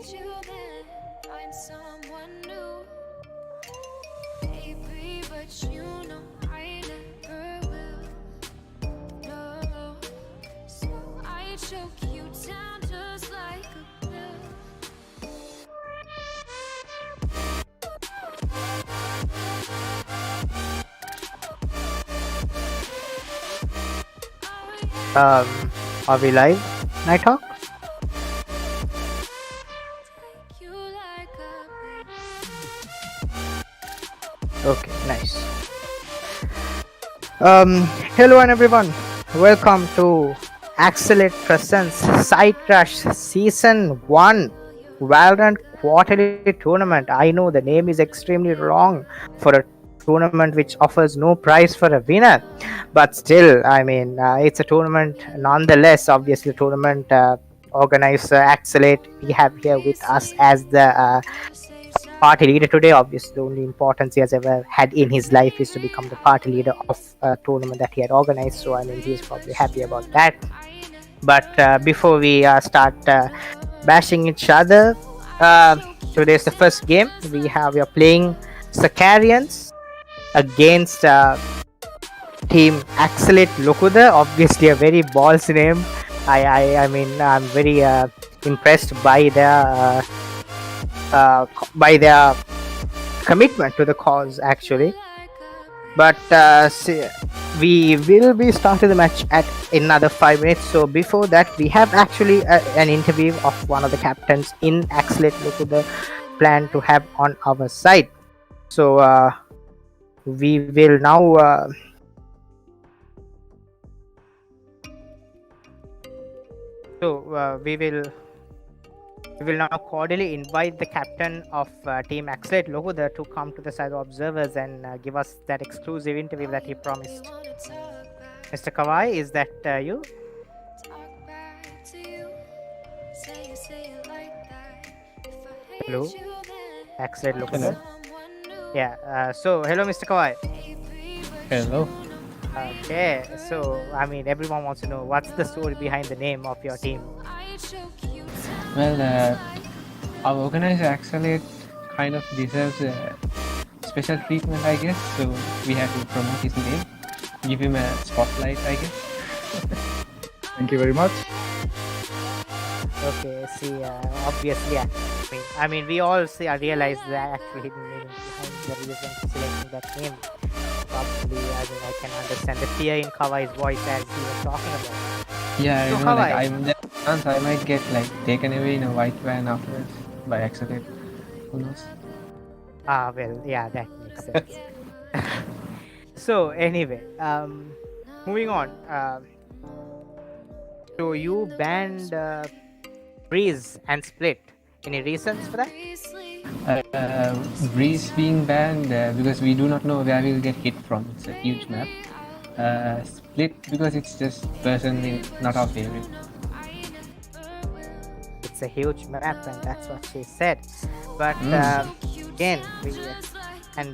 hate you, then find someone new. Maybe, but you know I never will. No, so I choke you down just like a pill. Um, are we live? Night Talk? Take you like a Okay, nice. Hello and everyone. Welcome to Axalate Presents Side Rush Season 1 Valorant Quarterly Tournament. I know the name is extremely long for a tournament which offers no prize for a winner, but still, I mean, it's a tournament nonetheless. Obviously, tournament organizer Axalate we have here with us as the party leader today. Obviously, the only importance he has ever had in his life is to become the party leader of a tournament that he had organized. So, I mean, he's probably happy about that. But before we start bashing each other, today's the first game. We are playing Sacarians against team Axalate Lokuda. Obviously, a very balls name. I mean, I'm very impressed by their commitment to the cause, actually. But we will be starting the match at another 5 minutes. So before that, we have actually an interview of one of the captains in Axalate Lokuda plan to have on our side. So we will now. We will now cordially invite the captain of Team Axalate Lokuda to come to the side of observers and give us that exclusive interview that he promised. Mr.kawai, is that you? Hello, Axalate Lokuda. Yeah. So hello, Mr.kawai. Hello. Okay. So I mean, everyone wants to know what's the story behind the name of your team. Well, our organizer Axalate kind of deserves a special treatment, I guess. So we had to promote his name, give him a spotlight, I guess. Thank you very much. Okay. See, obviously, I mean, we all realize the actual hidden meaning behind the reason for selecting that name. Probably, I mean, I can understand the fear in Kawai's voice as he was talking about. Yeah, So you know, like Kawai, I might get like taken away in a white van afterwards by Axalate. Who knows? well, yeah, that makes sense. So anyway, moving on. So you banned Breeze and Split. Any reasons for that? Breeze being banned because we do not know where we'll get hit from. It's a huge map. Split because it's just personally not our favorite. It's a huge map, and that's what she said. But again,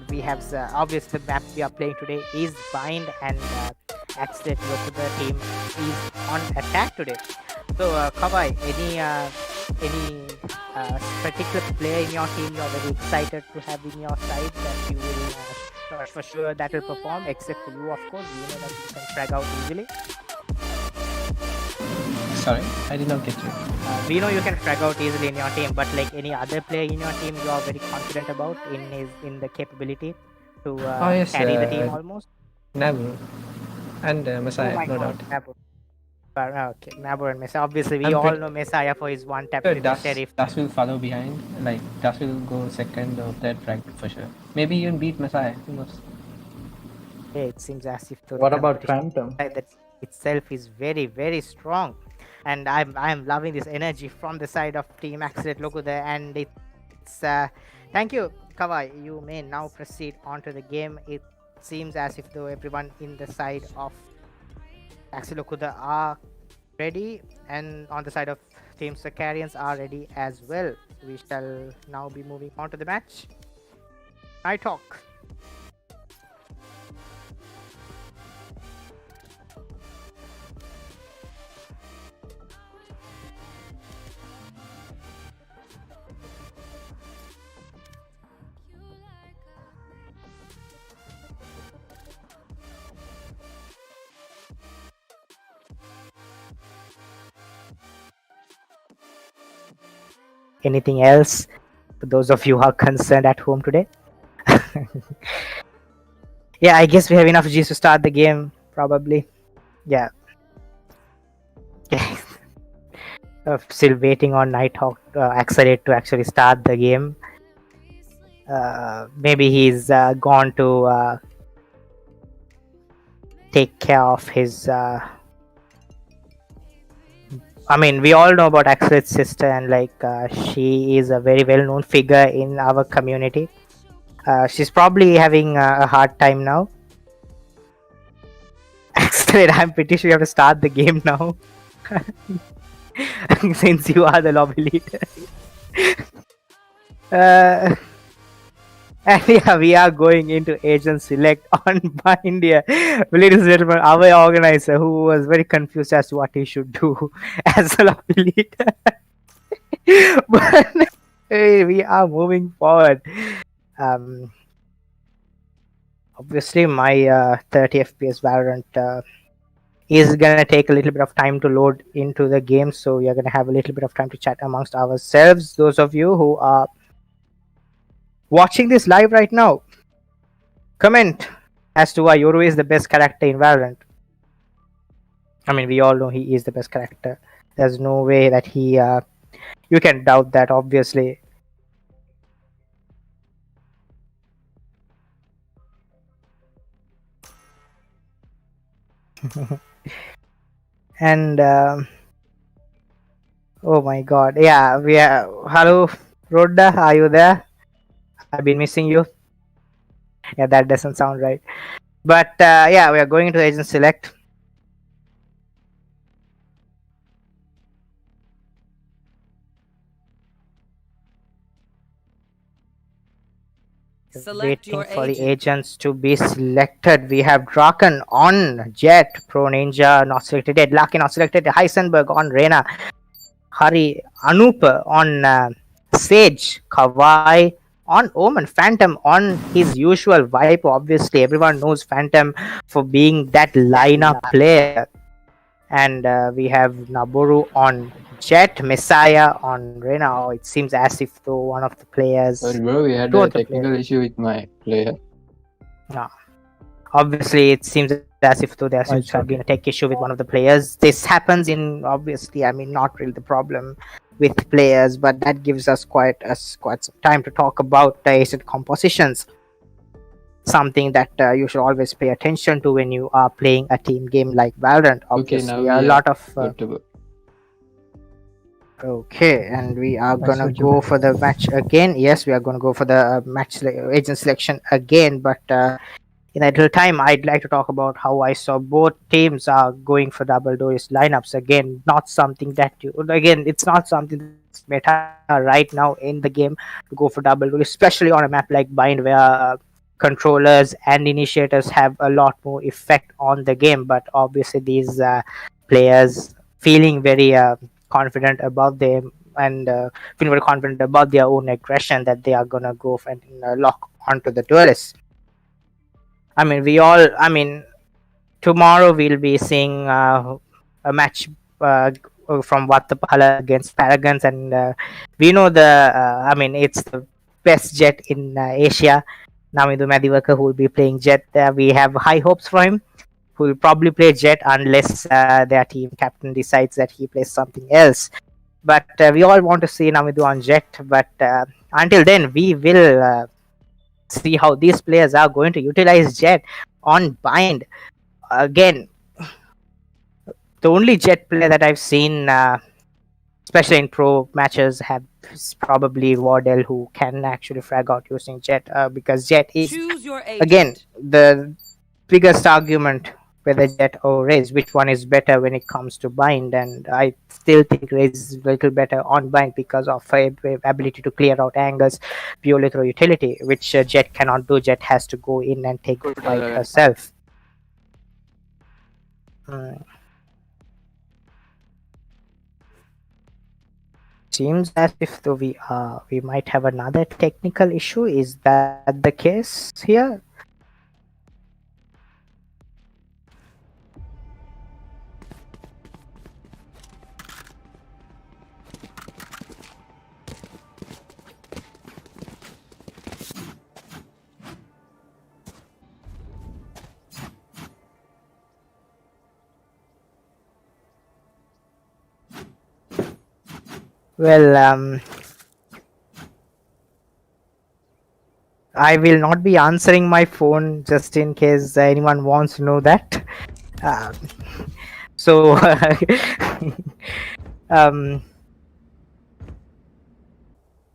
we have obviously the map we are playing today is Bind, and Axalate Lokuda team is on attack today. So Kawai, any particular player in your team you're very excited to have in your side that you will for sure that will perform, except for you, of course. You know that you can frag out easily. Sorry, I did not get you. We know you can frag out easily in your team, but like any other player in your team, you are very confident about in the capability to carry the team almost. Naboru and Messiah, no doubt. Naboru. Okay, Naboru and Messiah. Obviously, we all know Messiah for his one tap with the sheriff. Das will follow behind. Like Das will go second or third frag for sure. Maybe even beat Messiah. Who knows? Yeah, it seems as if What about Phantom? That itself is very, very strong, and I'm loving this energy from the side of Team Axalate Lokuda, and it's thank you, Kawai. You may now proceed onto the game. It seems as if though everyone in the side of Axalate Lokuda are ready, and on the side of Team Sacarians are ready as well. We shall now be moving on to the match. I talk. anything else for those of you who are concerned at home today? Yeah, I guess we have enough G's to start the game, probably. Yeah. Still waiting on Nighthawk Axalate to actually start the game. Maybe he's gone to take care of his. I mean, we all know about Axalate's sister, and she is a very well-known figure in our community. She's probably having a hard time now. Axalate, I'm pretty sure you have to start the game now, since you are the lobby leader. And yeah, we are going into agent select on bind here. Ladies and gentlemen, our organizer who was very confused as to what he should do as a lobby leader. But hey, we are moving forward. Obviously, my 30 FPS Valorant is gonna take a little bit of time to load into the game, so we are gonna have a little bit of time to chat amongst ourselves. Those of you who are watching this live right now, comment as to why Yoru is the best character in Valorant. I mean, we all know he is the best character. There's no way that you can doubt that, obviously. And oh my god, yeah, we are. Hello, Rodda, are you there? I've been missing you. Yeah, that doesn't sound right. But yeah, we are going to agent select. Waiting for the agents to be selected. We have Draken on Jet, ProNinja not selected yet, LakY not selected, Heisenberg on Reyna, tHariiAnupa on Sage, Kawai on Omen, Phantom on his usual vibe. Obviously, everyone knows Phantom for being that lineup player. And we have Naboru on Jet, Messiah on Reyna. Oh, it seems as if though one of the players. Sorry, bro, we had a technical issue with my player. No. Obviously, it seems as if though there seems to have been a tech issue with one of the players. This happens in, obviously, I mean, not really the problem with players, but that gives us quite some time to talk about the asset compositions. Something that you should always pay attention to when you are playing a team game like Valorant. Obviously, okay, now a lot of. good. Okay, and we are gonna go for the match again. Yes, we are gonna go for the agent selection again, but in a little time, I'd like to talk about how I saw both teams are going for double doors lineups again. Not something that it's not something that's meta right now in the game to go for double doors, especially on a map like Bind where controllers and initiators have a lot more effect on the game. But obviously, these players feeling very confident about them and feeling very confident about their own aggression that they are gonna go and lock onto the duelists. I mean, tomorrow we'll be seeing a match from Wattapala against Paragons, and we know it's the best Jet in Asia. Namidu Madivaka, who will be playing Jet. We have high hopes for him, who will probably play Jet unless their team captain decides that he plays something else. But we all want to see Namidu on Jet, but until then, we will see how these players are going to utilize Jet on Bind. Again, the only Jet player that I've seen, especially in pro matches, is probably Wardell, who can actually frag out using Jet, because Jet is, again, the biggest argument whether Jet or Raze, which one is better when it comes to Bind, and I still think Raze is a little better on Bind because of her ability to clear out angles purely through utility, which Jet cannot do. Jet has to go in and take the fight herself. Seems as if though we might have another technical issue. Is that the case here? Well, I will not be answering my phone just in case anyone wants to know that. Um, so, um,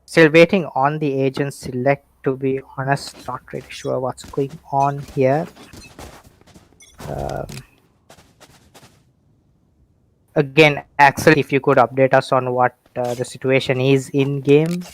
still waiting on the agent select. To be honest, not really sure what's going on here. Um, again, Axel, if you could update us on what the situation is in game.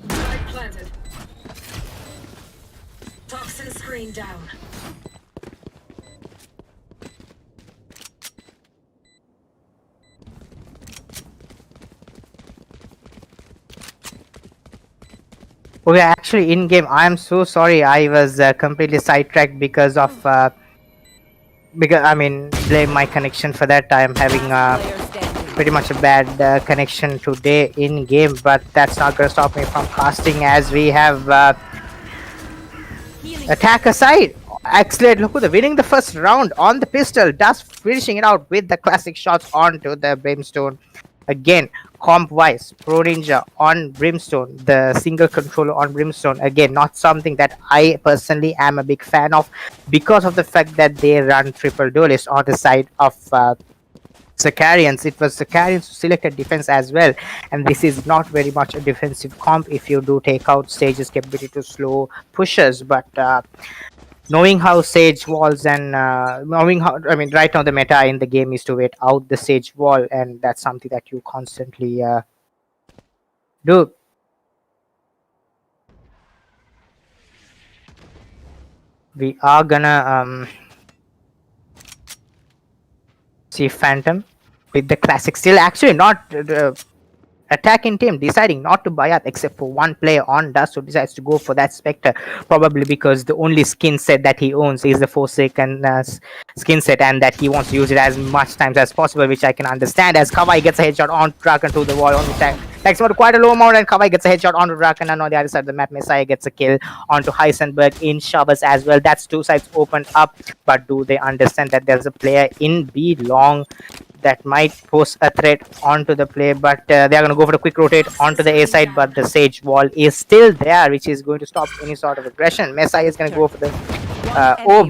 Light planted. Toxin screen down. Okay, actually, in game, I am so sorry. I was completely sidetracked because of blame my connection for that. I am having pretty much a bad connection today in game, but that's not gonna stop me from casting as we have attack aside. Axalate loku, the winning the first round on the pistol, just finishing it out with the classic shots onto the brimstone. Again, comp wise, ProNinja on brimstone, the single controller on brimstone. Again, not something that I personally am a big fan of because of the fact that they run triple duelist on the side of Zakarians. It was Zakarians who selected defense as well, and this is not very much a defensive comp if you do take out Sage's capability to slow pushers, but knowing how Sage walls and knowing how, right now the meta in the game is to wait out the Sage wall, and that's something that you constantly do. We are gonna see Phantom with the classic, still actually not attacking team deciding not to buy up except for one player on Dust who decides to go for that Spectre, probably because the only skin set that he owns is the Forsaken skin set, and that he wants to use it as much times as possible, which I can understand, as Kawai gets a headshot on Draken to the wall on the tank. Like quite a low amount, and Kawai gets a headshot onto Draken, and on the other side of the map, Messiah gets a kill onto Heisenberg in showers as well. That's two sides opened up, but do they understand that there's a player in B long that might pose a threat onto the play, but they're going to go for a quick rotate onto the A side, but the Sage wall is still there, which is going to stop any sort of aggression. Messiah is going to go for the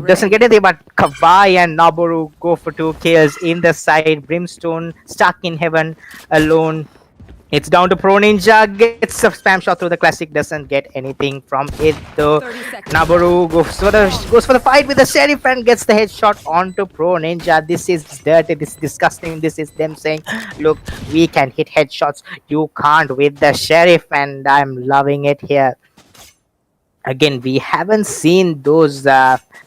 doesn't get anything, but Kawai and Naboru go for 2 kills in the side. Brimstone stuck in heaven alone. It's down to ProNinja, gets a spam shot through the classic, doesn't get anything from it though. Naboru goes for the fight with the Sheriff and gets the headshot onto ProNinja. This is dirty, this is disgusting. This is them saying, look, we can hit headshots, you can't with the Sheriff, and I'm loving it here. Again, we haven't seen those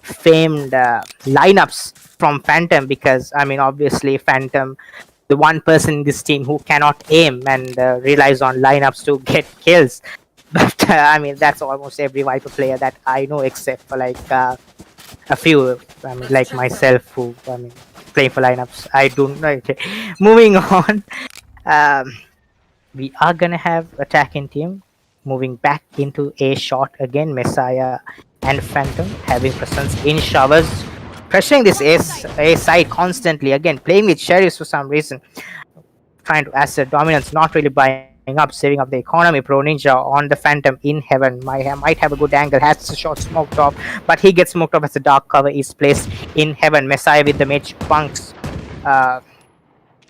famed lineups from Phantom, because obviously Phantom, the one person in this team who cannot aim and relies on lineups to get kills. But that's almost every Viper player that I know, except for like a few, like myself, who playing for lineups. I don't know. Moving on, we are gonna have attacking team moving back into A shot again. Messiah and Phantom having presence in showers, pressuring this A side constantly. Again, playing with Sheriffs for some reason, trying to assert dominance, not really buying up, saving up the economy. ProNinja on the Phantom in heaven might have a good angle, has the shot smoked off, but he gets smoked off as the dark cover is placed in heaven. Messiah with the Mage Punks.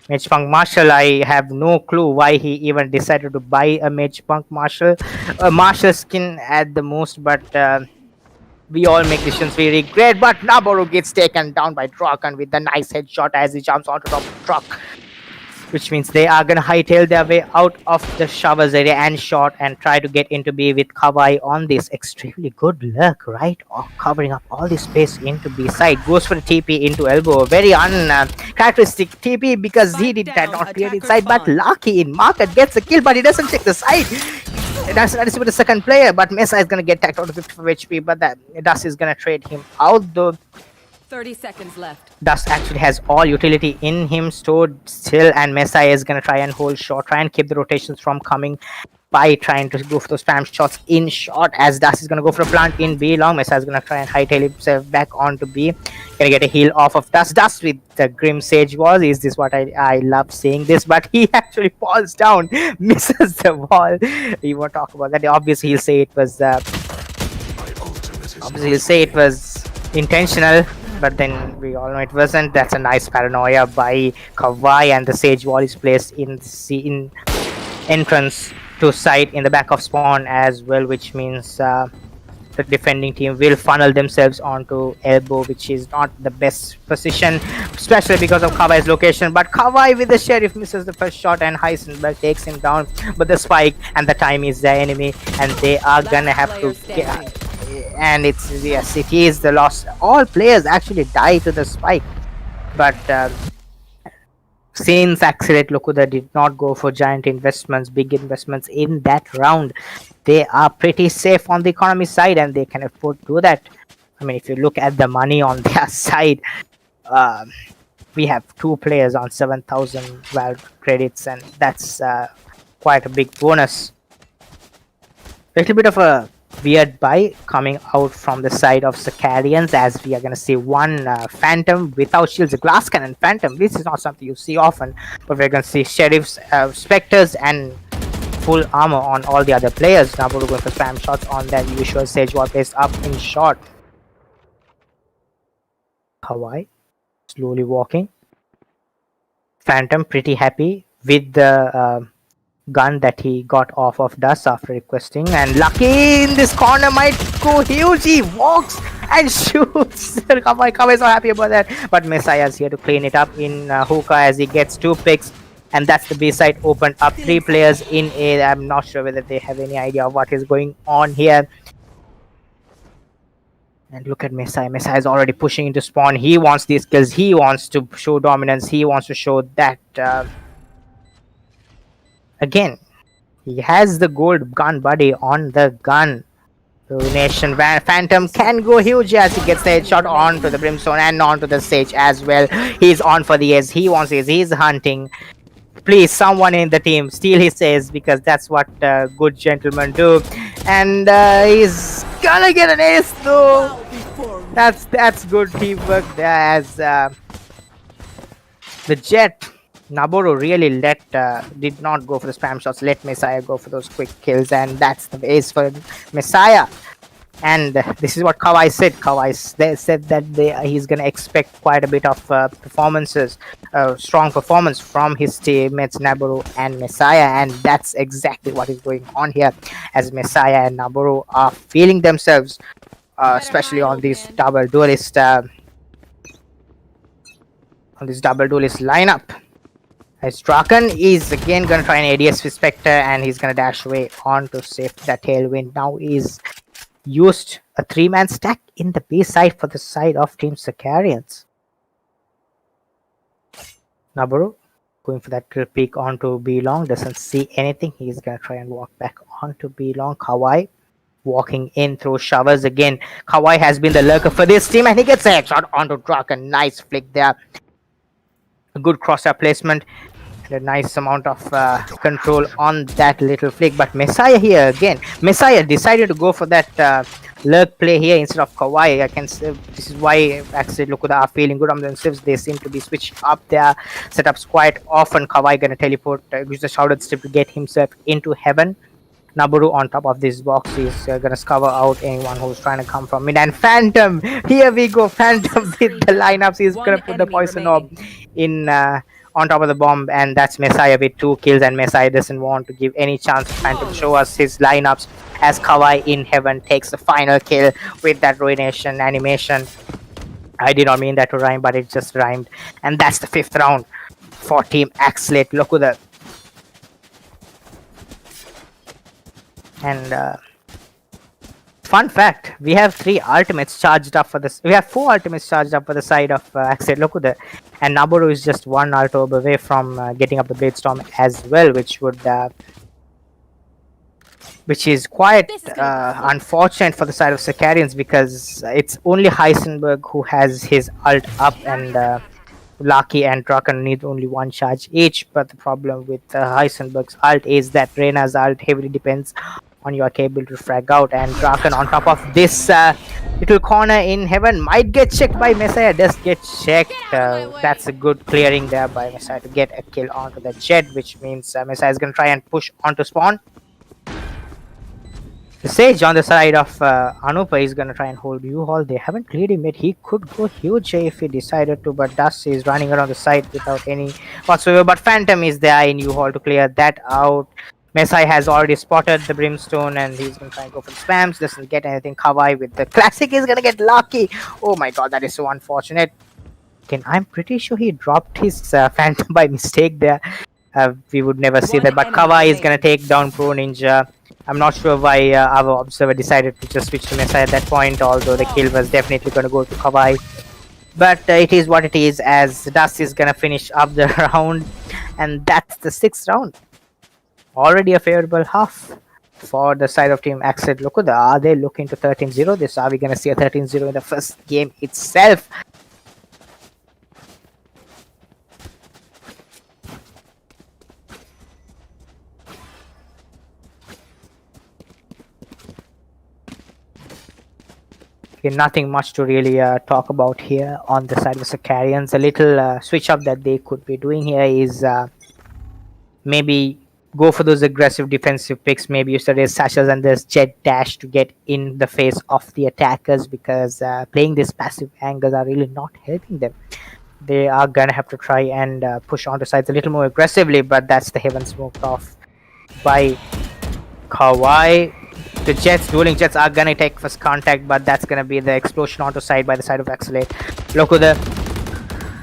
Mage Punk Marshall, I have no clue why he even decided to buy a Mage Punk Marshall. A Marshall skin at the most, but we all make decisions we regret. But Naboru gets taken down by Draken with the nice headshot as he jumps onto top of the truck. which means they are gonna hightail their way out of the showers area and short and try to get into B with Kawai on this. Extremely good luck, right? Covering up all the space into B side. Goes for the TP into elbow. Very uncharacteristic TP because he did not clear the side. But LakY in market gets the kill, but he doesn't check the side. That is with the second player, but Mesa is gonna get tacked out of 54 HP, but that Dust is gonna trade him out though. 30 seconds left. Dust actually has all utility in him stored still, and Messiah is gonna try and hold short, try and keep the rotations from coming by trying to go for those spam shots in short, as Dust is gonna go for a plant in B long. Messiah is gonna try and hightail himself back onto B. Gonna get a heal off of Dust with the Grim Sage Wall. Is this what I love saying this? But he actually falls down, misses the wall. We won't talk about that. Obviously he'll say it was intentional, but then we all know it wasn't. That's a nice paranoia by Kawai, and the Sage Wall is placed in entrance to site in the back of spawn as well, which means the defending team will funnel themselves onto elbow, which is not the best position, especially because of Kawai's location. But Kawai with the Sheriff misses the first shot, and Heisenberg takes him down. But the spike and the time is the enemy, and they are gonna have to get. And it is the loss. All players actually die to the spike, but since Axalate Lokuda did not go for giant investments, big investments in that round, they are pretty safe on the economy side, and they can afford to do that. I mean, if you look at the money on their side, we have 2 players on 7,000 Valve credits, and that's quite a big bonus. A little bit of a weird buy coming out from the side of Sicarians, as we are going to see one Phantom without shields, a glass cannon Phantom. This is not something you see often, but we're going to see Sheriffs, Spectres, and full armor on all the other players. Naboru going for spam shots on that usual Sage Wall based up in short. Kawai slowly walking. Phantom pretty happy with the gun that he got off of Dust after requesting, and LakY in this corner might go huge. He walks and shoots. Kawai is not happy about that, but Messiah is here to clean it up in hookah as he gets 2 picks, and that's the B side opened up. 3 players in A. I'm not sure whether they have any idea of what is going on here. And look at Messiah. Messiah is already pushing into spawn. He wants these kills. He wants to show dominance. He wants to show that again, he has the gold gun buddy on the gun. Ruination Phantom can go huge as he gets the headshot onto the Brimstone and onto the Sage as well. He's on for the ace. He wants ace. He's hunting. Please, someone in the team steal his ace, because that's what good gentlemen do. And he's gonna get an ace though. That's good teamwork there, as the Jet Naboru really did not go for the spam shots, let Messiah go for those quick kills, and that's the ace for Messiah. And this is what Kawai said. Kawai said that he's going to expect quite a bit of performances, strong performance from his teammates Naboru and Messiah, and that's exactly what is going on here, as Messiah and Naboru are feeling themselves, especially on this double duelist lineup. As Draken is again going to try an ADS with Spectre, and he's going to dash away on to save that tailwind. Now he's used a 3-man stack in the B side for the side of Team Sicarians. Naboru going for that drill peek onto B long, doesn't see anything. He's going to try and walk back onto B long. Kawai walking in through showers again. Kawai has been the lurker for this team, and he gets a headshot onto Draken. Nice flick there. A good crosshair placement and a nice amount of control on that little flick. But Messiah here again. Messiah decided to go for that lurk play here instead of Kawai. I can say this is why Axalate Lokuda are feeling good on themselves. They seem to be switching up their setups quite often. Kawai gonna teleport, use the shrouded strip to get himself into heaven. Naboru on top of this box is gonna scour out anyone who's trying to come from mid. And Phantom, here we go. Phantom with the lineups. He's gonna put the poison orb in on top of the bomb, and that's Messiah with 2 kills. And Messiah doesn't want to give any chance for Phantom to show us his lineups, as Kawai in heaven takes the final kill with that ruination animation. I did not mean that to rhyme, but it just rhymed. And that's the 5th round for Team Axalate. Loku there. And fun fact, we have 3 ultimates charged up for this. We have 4 ultimates charged up for the side of Axalate Loku there. And Naboru is just 1 ult away from getting up the Blade Storm as well, which is quite unfortunate for the side of Sicarians, because it's only Heisenberg who has his ult up, and LakY and Draken need only 1 charge each. But the problem with Heisenberg's ult is that Reyna's ult heavily depends on your able to frag out, and Draken on top of this little corner in heaven might get checked by Messiah. Does get checked. That's a good clearing there by Messiah to get a kill onto the Jet, which means Messiah is going to try and push onto spawn. The Sage on the side of Anupa is going to try and hold U-Haul. They haven't cleared him yet. He could go huge if he decided to, but Dust is running around the side without any whatsoever. But Phantom is there in U-Haul to clear that out. Messiah has already spotted the Brimstone, and he's going to try and go for the spams. Doesn't get anything. Kawai with the classic is going to get lucky. Oh my god, that is so unfortunate. Again, I'm pretty sure he dropped his Phantom by mistake there. We would never see that, but Kawai is going to take down ProNinja. I'm not sure why our observer decided to just switch to Messiah at that point, although the kill was definitely going to go to Kawai. But it is what it is, as Dust is going to finish up the round, and that's the 6th round. Already a favorable half for the side of Team Axalate Loku. Are they looking to 13-0? This, are we going to see a 13-0 in the first game itself? Nothing much to really talk about here on the side of the Sicarians. A little switch up that they could be doing here is maybe go for those aggressive defensive picks. Maybe use the raise sashes and this Jet dash to get in the face of the attackers, because playing these passive angles are really not helping them. They are gonna have to try and push onto sides a little more aggressively, but that's the heaven smoked off by Kawai. The Jets, dueling Jets, are gonna take first contact, but that's gonna be the explosion onto side by the side of Axalate. Loku there.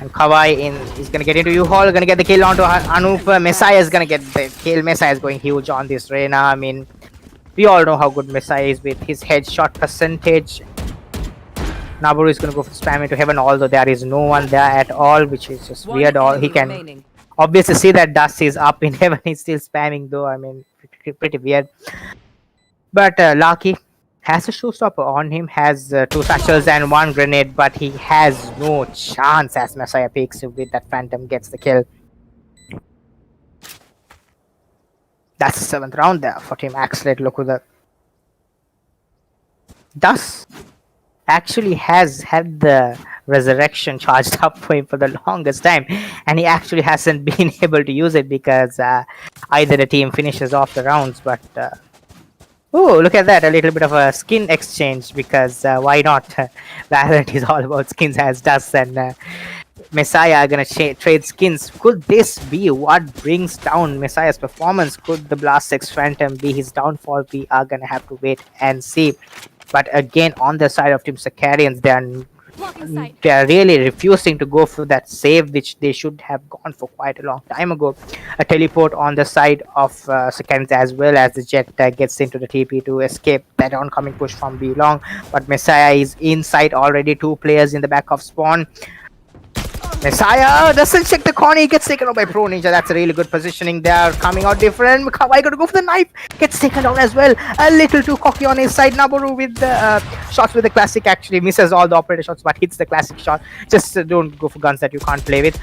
And Kawai is gonna get into U-Haul, gonna get the kill onto Anupa. Messiah is gonna get the kill. Messiah is going huge on this Reyna. I mean, we all know how good Messiah is with his headshot percentage. Naboru is gonna go for spam into heaven, although there is no one there at all, which is just weird. He can obviously see that Dust is up in heaven. He's still spamming though. I mean, pretty weird. But LakY has a showstopper on him, has 2 satchels and 1 grenade, but he has no chance as Messiah peeks with that Phantom, gets the kill. That's the 7th round there for Team Axalate. Look at that. Dust actually has had the resurrection charged up for him for the longest time, and he actually hasn't been able to use it because either the team finishes off the rounds, but oh, look at that, a little bit of a skin exchange, because why not? Valorant is all about skins, as Dust and Messiah are gonna trade skins. Could this be what brings down Messiah's performance? Could the Blast 6 Phantom be his downfall? We are gonna have to wait and see. But again, on the side of Team Sicarians, they are really refusing to go for that save, which they should have gone for quite a long time ago. A teleport on the side of Sicarians, as well as the Jet gets into the TP to escape that oncoming push from B long. But Messiah is inside already. 2 players in the back of spawn. Messiah doesn't check the corner. He gets taken out by ProNinja. That's a really good positioning there. Coming out different. Kawai got to go for the knife. Gets taken down as well. A little too cocky on his side. Naboru with the shots with the classic. Actually misses all the operator shots, but hits the classic shot. Just don't go for guns that you can't play with.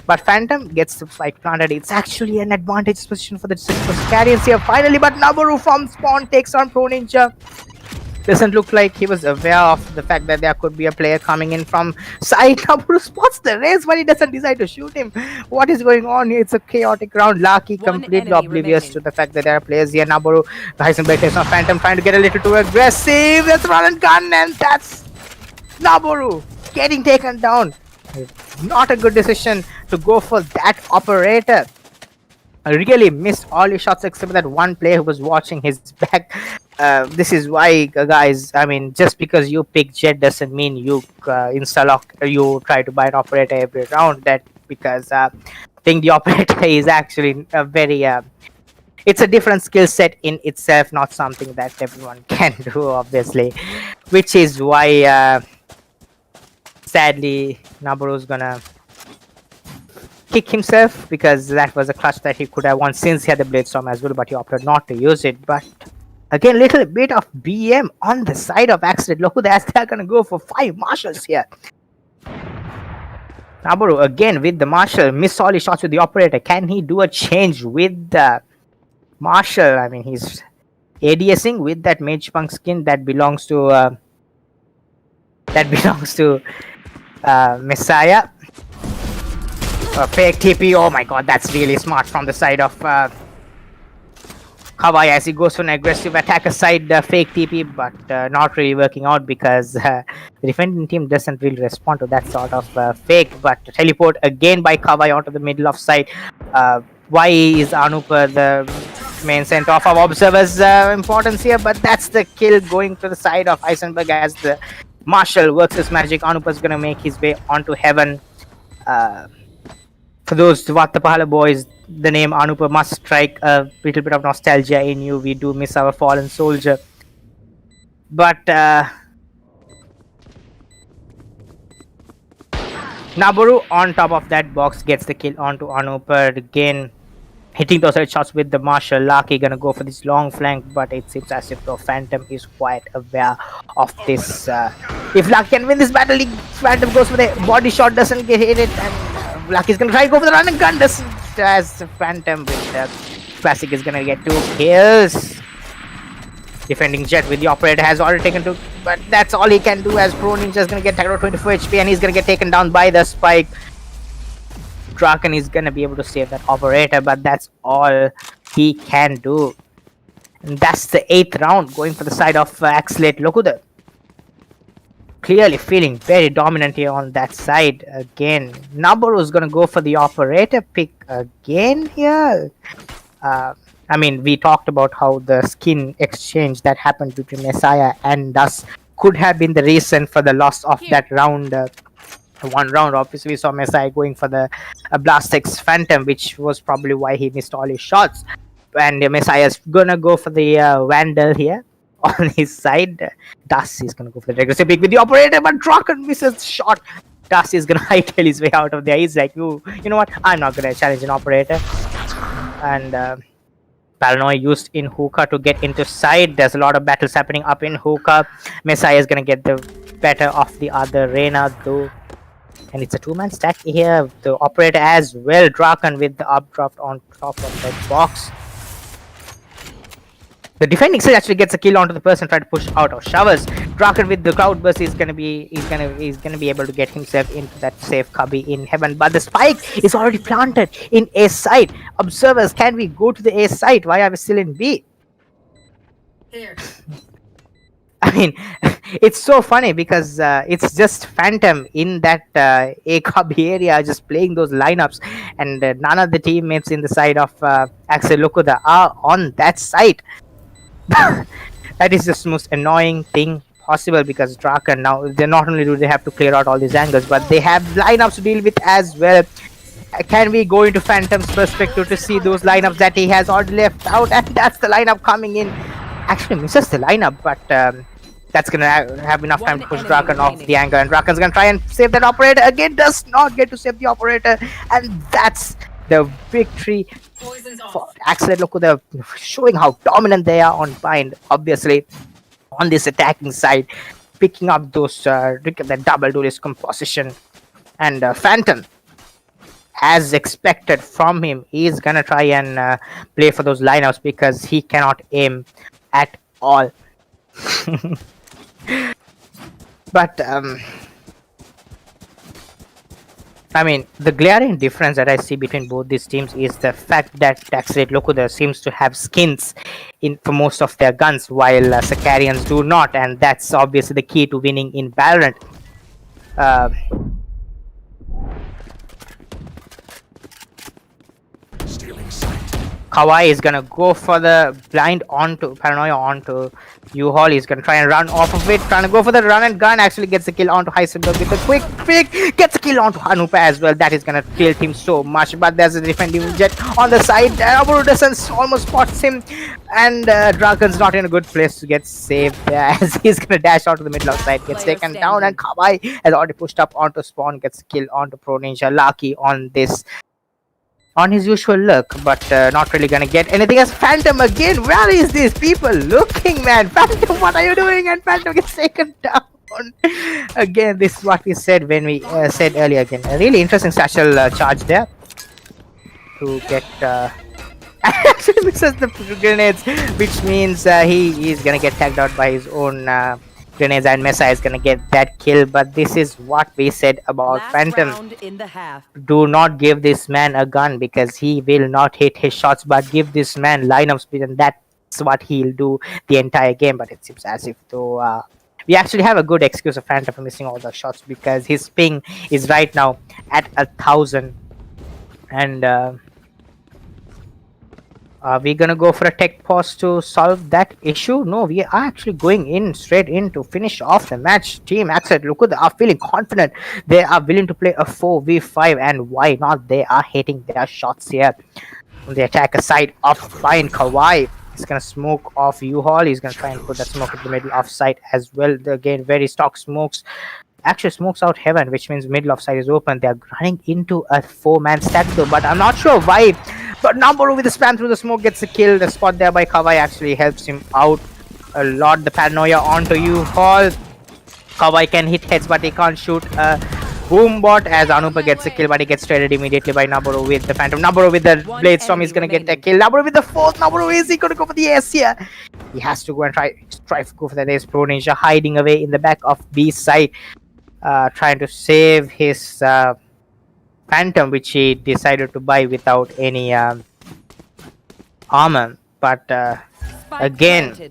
But Phantom gets the spike planted. It's actually an advantageous position for the Sicarians here finally. But Naboru from spawn takes on ProNinja. Doesn't look like he was aware of the fact that there could be a player coming in from side. Naboru spots the race, but he doesn't decide to shoot him. What is going on here? It's a chaotic round. LakY completely oblivious to the fact that there are players here. Naboru, Heisenberg takes on Phantom, trying to get a little too aggressive. That's run and gun, and that's Naboru getting taken down. Not a good decision to go for that operator. I really missed all his shots except that one player who was watching his back. This is why, guys, I mean, just because you pick Jet doesn't mean you insta-lock, you try to buy an operator every round. That because I think the operator is actually a very it's a different skill set in itself, not something that everyone can do, obviously, which is why sadly Naboru's gonna kick himself, because that was a clutch that he could have won since he had the Blade Storm as well, but he opted not to use it. But again, little bit of BM on the side of Axalate. Look, they're gonna go for 5 marshals here. Naboru again with the marshal, miss all his shots with the operator. Can he do a change with the marshal? I mean, he's ADSing with that mage punk skin that belongs to Messiah. Fake TP. Oh my god, that's really smart from the side of Kawai as he goes for an aggressive attacker side fake TP, but not really working out because the defending team doesn't really respond to that sort of fake. But teleport again by Kawai onto the middle of side. Why is Anupa the main center of our observers' importance here? But that's the kill going to the side of Heisenberg as the Marshal works his magic. Anupa's gonna make his way onto heaven. For those Vattapahala boys, the name Anupa must strike a little bit of nostalgia in you. We do miss our fallen soldier. But Naboru on top of that box gets the kill onto Anupa again, hitting those headshots with the Marshal. LakY gonna go for this long flank, but it seems as if the Phantom is quite aware of this. If LakY can win this battle, Phantom goes for the body shot, doesn't get hit it, and LakY's gonna try to go for the run and gun, doesn't, as Phantom with the classic is gonna get 2 kills. Defending Jet with the operator has already taken 2, but that's all he can do as ProNinja is gonna get tagged out 24 HP and he's gonna get taken down by the spike. Draken is gonna be able to save that operator, but that's all he can do. And that's the 8th round going for the side of Axalate. Loku clearly feeling very dominant here on that side. Again, Naboru is gonna go for the operator pick again here. I mean, we talked about how the skin exchange that happened between Messiah and us could have been the reason for the loss of that round. One round, obviously, we saw Messiah going for the Blastex Phantom, which was probably why he missed all his shots. And Messiah's gonna go for the Vandal here on his side. Dust is gonna go for the aggressive pick with the operator, but Draken misses shot. Dust is gonna hightail his way out of there. He's like, you know what? I'm not gonna challenge an operator. And Paranoia used in hookah to get into side. There's a lot of battles happening up in hookah. Messiah is gonna get the better of the other Reyna though. And it's a 2-man stack here. The operator as well. Draken with the updraft on top of that box. The defending side actually gets a kill onto the person trying to push out of showers. Draken with the cloudburst is gonna be able to get himself into that safe cubby in heaven. But the spike is already planted in A side. Observers, can we go to the A side? Why are we still in B? There. I mean, it's so funny because it's just Phantom in that A cubby area just playing those lineups, and none of the teammates in the side of Axel Lokuda are on that side. That is just the most annoying thing possible, because Draken now, they not only do they have to clear out all these angles, but they have lineups to deal with as well. Can we go into Phantom's perspective to see those lineups that he has already left out? And that's the lineup coming in. Actually misses the lineup, but that's gonna have enough time to push Draken off the angle, and Draken's gonna try and save that operator again. Does not get to save the operator, and that's the victory for Axalate. Look, they're showing how dominant they are on bind, obviously, on this attacking side, picking up those the double duelist composition. And Phantom, as expected from him, he's gonna try and play for those lineups because he cannot aim at all. But I mean, the glaring difference that I see between both these teams is the fact that Axalate Lokuda seems to have skins in for most of their guns, while Sicarians do not, and that's obviously the key to winning in Valorant. Kawai is gonna go for the blind onto Paranoia onto U-Haul is gonna try and run off of it, trying to go for the run and gun. Actually gets a kill onto Heisenberg with a quick pick, gets a kill onto Anupa as well. That is gonna tilt him so much, but there's a defending jet on the side. Naboru doesn't almost spots him, and Draken's not in a good place to get saved as he's gonna dash out to the middle of side, gets taken down, and Kawai has already pushed up onto spawn, gets a kill onto ProNinja. LakY on this. On his usual look, but not really gonna get anything as Phantom again. Where is these people looking, man? Phantom, what are you doing? And Phantom gets taken down. Again, this is what we said when we said earlier. Again, a really interesting satchel charge there to get. Actually misses the grenades, which means he is gonna get tagged out by his own grenades, and Messiah is gonna get that kill. But this is what we said about Phantom. Do not give this man a gun because he will not hit his shots, but give this man line of speed, and that's what he'll do the entire game. But it seems as if though we actually have a good excuse of Phantom for missing all the shots because his ping is right now at 1,000, and are we gonna go for a tech pause to solve that issue? No, we are actually going in straight in to finish off the match. Team Axalate, look, they are feeling confident. They are willing to play a 4v5, and why not? They are hitting their shots here. On the attacker side of fine, Kawai is gonna smoke off U-Haul. He's gonna try and put that smoke in the middle of site as well. Again, very stock smokes. Actually smokes out heaven, which means middle of side is open. They are running into a 4-man stack though, but I'm not sure why. But Naboru with the spam through the smoke gets a kill. The spot there by Kawai actually helps him out a lot. The paranoia onto U-Haul. Kawai can hit heads, but he can't shoot a boom bot as Anupa gets a kill, but he gets traded immediately by Naboru with the Phantom. Naboru with the Blade Storm is gonna get a kill. Naboru with the fourth. Naboru, is he gonna go for the ace here? He has to go and try to go for the ace. ProNinja hiding away in the back of B side, trying to save his Phantom, which he decided to buy without any armor. But again,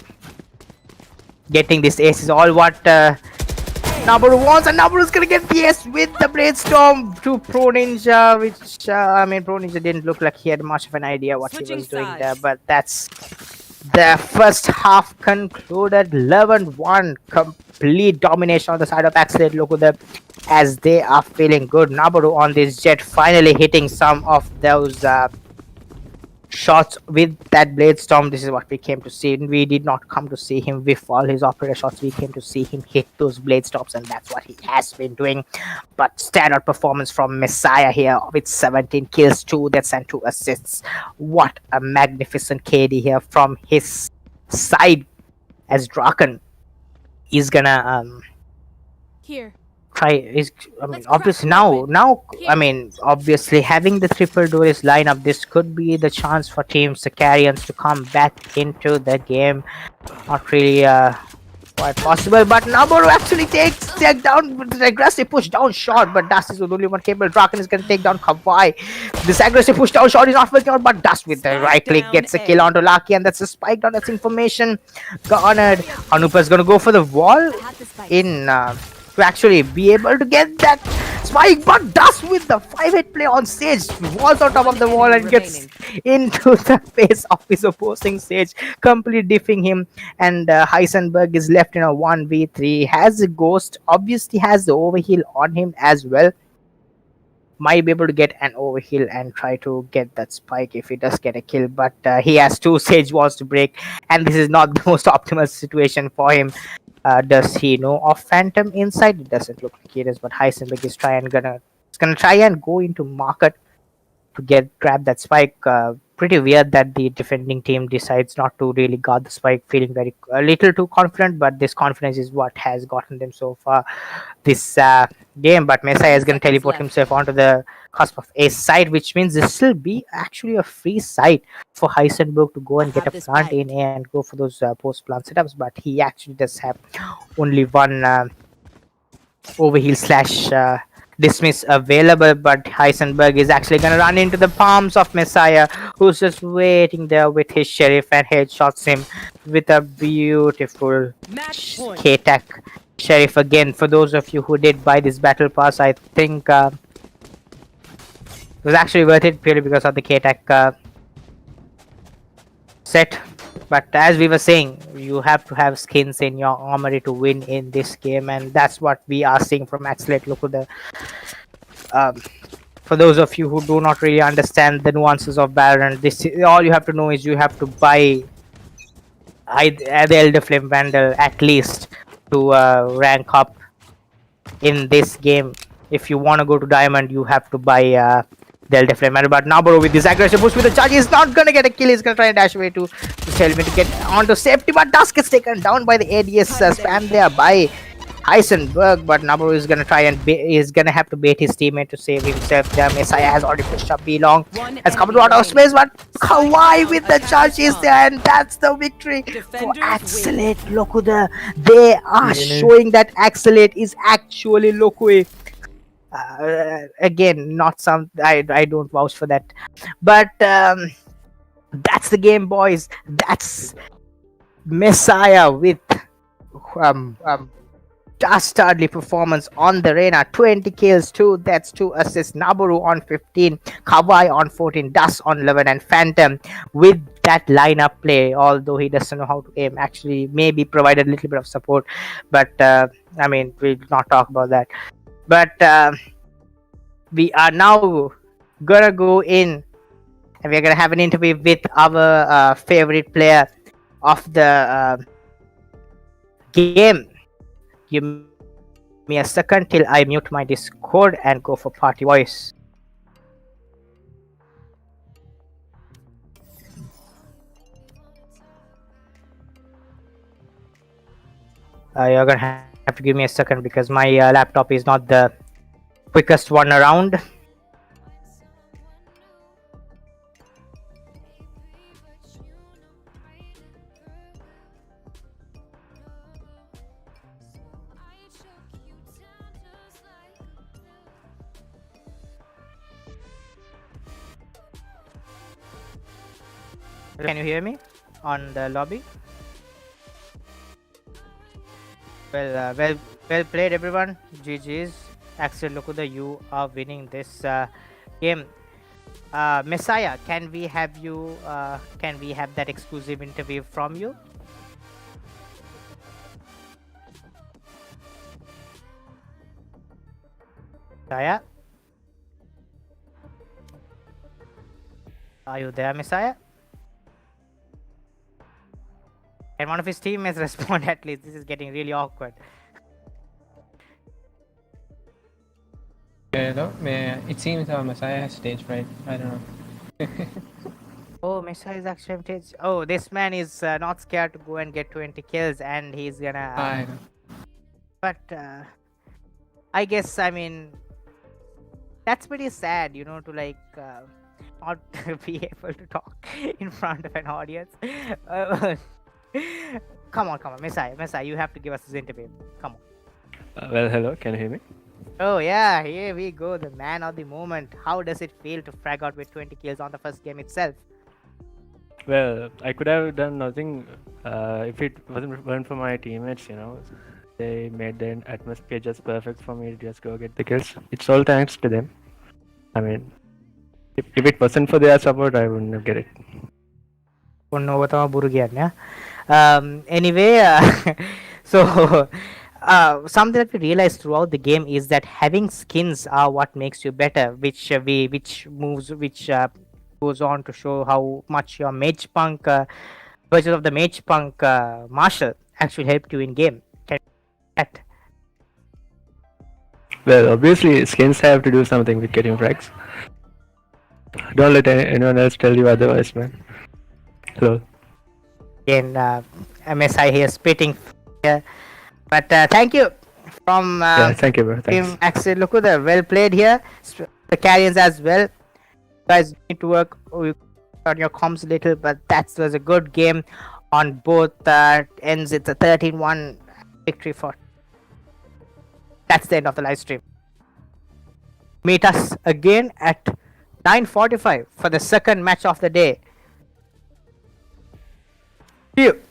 getting this ace is all what Naboru wants, and Naboru is gonna get the ace with the Blade Storm to ProNinja, which I mean, ProNinja didn't look like he had much of an idea what he was doing there, but that's the first half concluded. 11-1, complete domination on the side of Axalate loku there, as they are feeling good. Naboru on this jet finally hitting some of those shots with that Blade Storm. This is what we came to see. We did not come to see him whiff all his operator shots. We came to see him hit those Blade Storms, and that's what he has been doing. But standout performance from Messiah here with 17 kills, 2 deaths and 2 assists. What a magnificent KD here from his side, as Draken is gonna Here. obviously obviously having the triple duelist lineup, this could be the chance for Team Sicarians to come back into the game. Not really quite possible, but Naboru actually takes down with the aggressive push down shot, but Dust is the only one capable. Draken is going to take down Kawai. This aggressive push down shot is not working out, but Dust with the right click gets a kill onto LakY, and that's a spike down. That's information garnered. Anupa is going to go for the wall in to actually be able to get that spike, but Dust with the 5-hit play on stage, walls on top of the wall and gets into the face of his opposing stage, completely diffing him. And Heisenberg is left in a 1v3, has a ghost, obviously has the overheal on him as well. Might be able to get an overheal and try to get that spike if he does get a kill, but he has 2 sage walls to break, and this is not the most optimal situation for him. Does he know of Phantom inside? It doesn't look like he does, but Heisenberg is gonna try and go into market to grab that spike. Pretty weird that the defending team decides not to really guard the spike, feeling a little too confident, but this confidence is what has gotten them so far this game. But Messiah is going to teleport himself onto the cusp of a side, which means this will be actually a free site for Heisenberg to go and get a plant in and go for those post plant setups. But he actually does have only one overheal slash dismiss available, but Heisenberg is actually gonna run into the palms of Messiah, who's just waiting there with his sheriff, and headshots him with a beautiful K-Tech sheriff. Again, for those of you who did buy this battle pass, I think it was actually worth it purely because of the K-Tech set. But as we were saying, you have to have skins in your armory to win in this game, and that's what we are seeing from Axalate. Look at the for those of you who do not really understand the nuances of Valorant, all you have to know is you have to buy the Elder Flame Vandal at least to rank up in this game. If you want to go to Diamond, you have to buy the Elder Flame Vandal. But Naboru with this aggressive push with the charge is not gonna get a kill. He's gonna try and dash away to Selmy to get onto safety, but Dusk gets taken down by the ADS spam there by Heisenberg, but Naboru is gonna try and is gonna have to bait his teammate to save himself. The Messiah has already pushed up B long, has come to out of space, but Kawai with the charge is there, and that's the victory for Axalate. Loku, they are showing that Axalate is actually LakY. Again, not some. I don't vouch for that, but that's the game, boys. That's Messiah with dastardly performance on the arena. 20 kills, 2 deaths, 2 assists. Naboru on 15, Kawai on 14, Dust on 11, and Phantom with that lineup play. Although he doesn't know how to aim, actually maybe provided a little bit of support, but I mean, we'll not talk about that. But we are now gonna go in, and we're gonna have an interview with our favorite player of the game. Give me a second till I mute my Discord and go for party voice. You're gonna have to give me a second because my laptop is not the quickest one around. Can you hear me on the lobby? Well played, everyone. GG's. Axel Lokuda, you are winning this game. Messiah, can we have you? Can we have that exclusive interview from you? Messiah, are you there, Messiah? And one of his teammates respond at least. This is getting really awkward. Hello, it seems Messiah has stage fright. I don't know. Oh, Messiah is actually stage. Oh, this man is not scared to go and get 20 kills, and he's gonna. I know. But I guess, I mean, that's pretty sad, you know, to like not be able to talk in front of an audience. Come on, Messiah, you have to give us this interview. Come on. Well, hello, can you hear me? Oh yeah, here we go, the man of the moment. How does it feel to frag out with 20 kills on the first game itself? Well, I could have done nothing if it weren't for my teammates, you know. They made the atmosphere just perfect for me to just go get the kills. It's all thanks to them. I mean, if it wasn't for their support, I wouldn't have get it. Anyway, so something that we realized throughout the game is that having skins are what makes you better, which goes on to show how much your mage punk version of the mage punk marshal actually helped you in game. Well, obviously, skins have to do something with getting frags. Don't let anyone else tell you otherwise, man. Hello. Again, MSI here spitting here. But thank you from yeah, thank you, bro. Thanks. Team Axel Lokuda. Well played here. The carrions as well. You guys need to work on your comms a little, but that was a good game on both ends. It's a 13-1 victory for. That's the end of the live stream. Meet us again at 9:45 for the second match of the day. See you.